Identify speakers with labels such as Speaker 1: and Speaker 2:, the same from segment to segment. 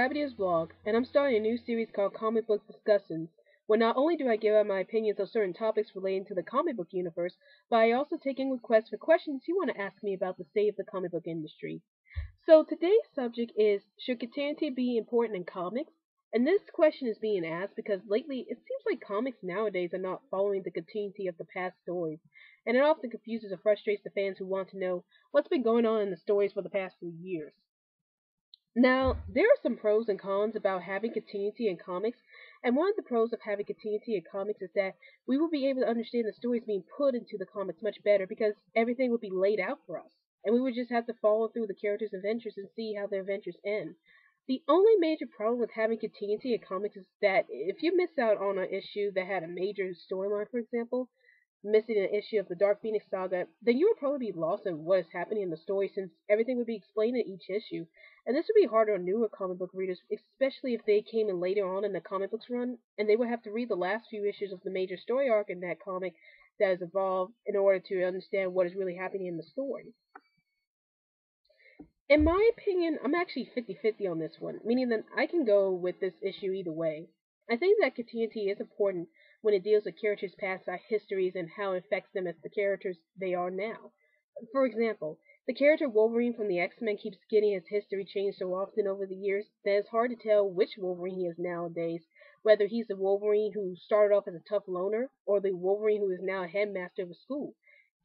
Speaker 1: Rabbit Ears Vlog, and I'm starting a new series called Comic Book Discussions, where not only do I give out my opinions on certain topics relating to the comic book universe, but I also take in requests for questions you want to ask me about the state of the comic book industry. So today's subject is, should continuity be important in comics? And this question is being asked because lately it seems like comics nowadays are not following the continuity of the past stories, and it often confuses or frustrates the fans who want to know what's been going on in the stories for the past few years. Now, there are some pros and cons about having continuity in comics, and one of the pros of having continuity in comics is that we will be able to understand the stories being put into the comics much better because everything would be laid out for us, and we would just have to follow through the characters' adventures and see how their adventures end. The only major problem with having continuity in comics is that if you miss out on an issue that had a major storyline, for example, missing an issue of the Dark Phoenix saga, then you would probably be lost in what is happening in the story since everything would be explained in each issue. And this would be harder on newer comic book readers, especially if they came in later on in the comic books run, and they would have to read the last few issues of the major story arc in that comic that has evolved in order to understand what is really happening in the story. In my opinion, I'm actually 50-50 on this one, meaning that I can go with this issue either way. I think that continuity is important when it deals with characters' past histories and how it affects them as the characters they are now. For example, the character Wolverine from the X-Men keeps getting his history changed so often over the years that it's hard to tell which Wolverine he is nowadays, whether he's the Wolverine who started off as a tough loner or the Wolverine who is now a headmaster of a school.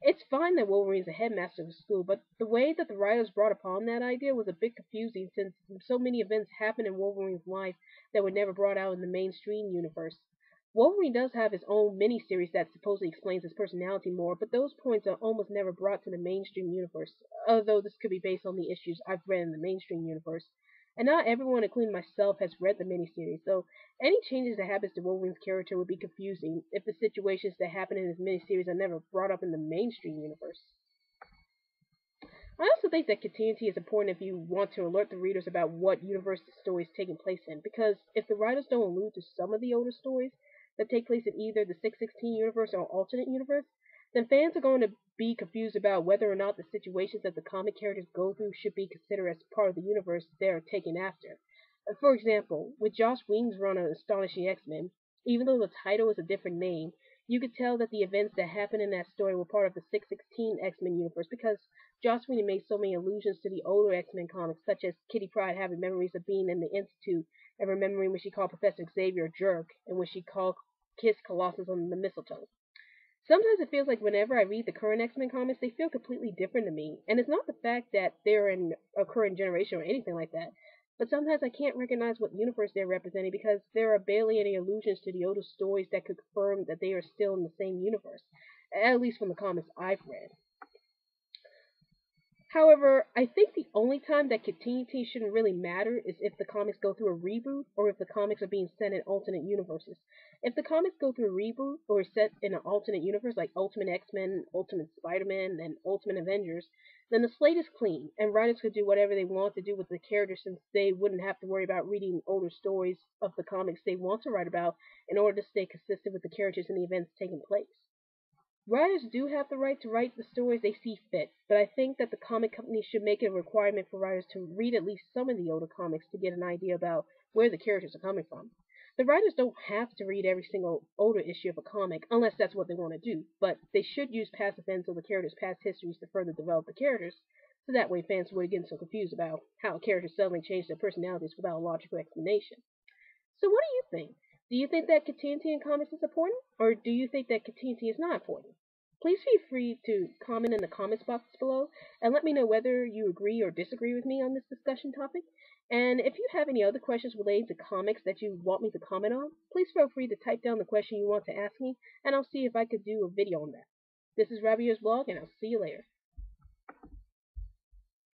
Speaker 1: It's fine that Wolverine's a headmaster of a school, but the way that the writers brought upon that idea was a bit confusing since so many events happened in Wolverine's life that were never brought out in the mainstream universe. Wolverine does have his own miniseries that supposedly explains his personality more, but those points are almost never brought to the mainstream universe, although this could be based on the issues I've read in the mainstream universe. And not everyone, including myself, has read the miniseries, so any changes that happens to Wolverine's character would be confusing if the situations that happen in his miniseries are never brought up in the mainstream universe. I also think that continuity is important if you want to alert the readers about what universe the story is taking place in, because if the writers don't allude to some of the older stories that take place in either the 616 universe or alternate universe, then fans are going to be confused about whether or not the situations that the comic characters go through should be considered as part of the universe they're taken after. For example, with Joss Whedon's run on Astonishing X-Men, even though the title is a different name, you could tell that the events that happened in that story were part of the 616 X-Men universe because Joss Whedon made so many allusions to the older X-Men comics, such as Kitty Pryde having memories of being in the Institute and remembering when she called Professor Xavier a jerk and when she called kissed Colossus on the mistletoe. Sometimes it feels like whenever I read the current X-Men comics, they feel completely different to me. And it's not the fact that they're in a current generation or anything like that, but sometimes I can't recognize what universe they're representing because there are barely any allusions to the older stories that could confirm that they are still in the same universe, at least from the comics I've read. However, I think the only time that continuity shouldn't really matter is if the comics go through a reboot or if the comics are being set in alternate universes. If the comics go through a reboot or is set in an alternate universe like Ultimate X-Men, Ultimate Spider-Man, and Ultimate Avengers, then the slate is clean and writers could do whatever they want to do with the characters since they wouldn't have to worry about reading older stories of the comics they want to write about in order to stay consistent with the characters and the events taking place. Writers do have the right to write the stories they see fit, but I think that the comic companies should make it a requirement for writers to read at least some of the older comics to get an idea about where the characters are coming from. The writers don't have to read every single older issue of a comic unless that's what they want to do, but they should use past events or the characters' past histories to further develop the characters, so that way fans wouldn't get so confused about how characters suddenly change their personalities without a logical explanation. So what do you think? Do you think that continuity in comics is important, or do you think that continuity is not important? Please feel free to comment in the comments box below and let me know whether you agree or disagree with me on this discussion topic. And if you have any other questions relating to comics that you want me to comment on, please feel free to type down the question you want to ask me, and I'll see if I could do a video on that. This is Rabbit Ears Blog, and I'll see you later.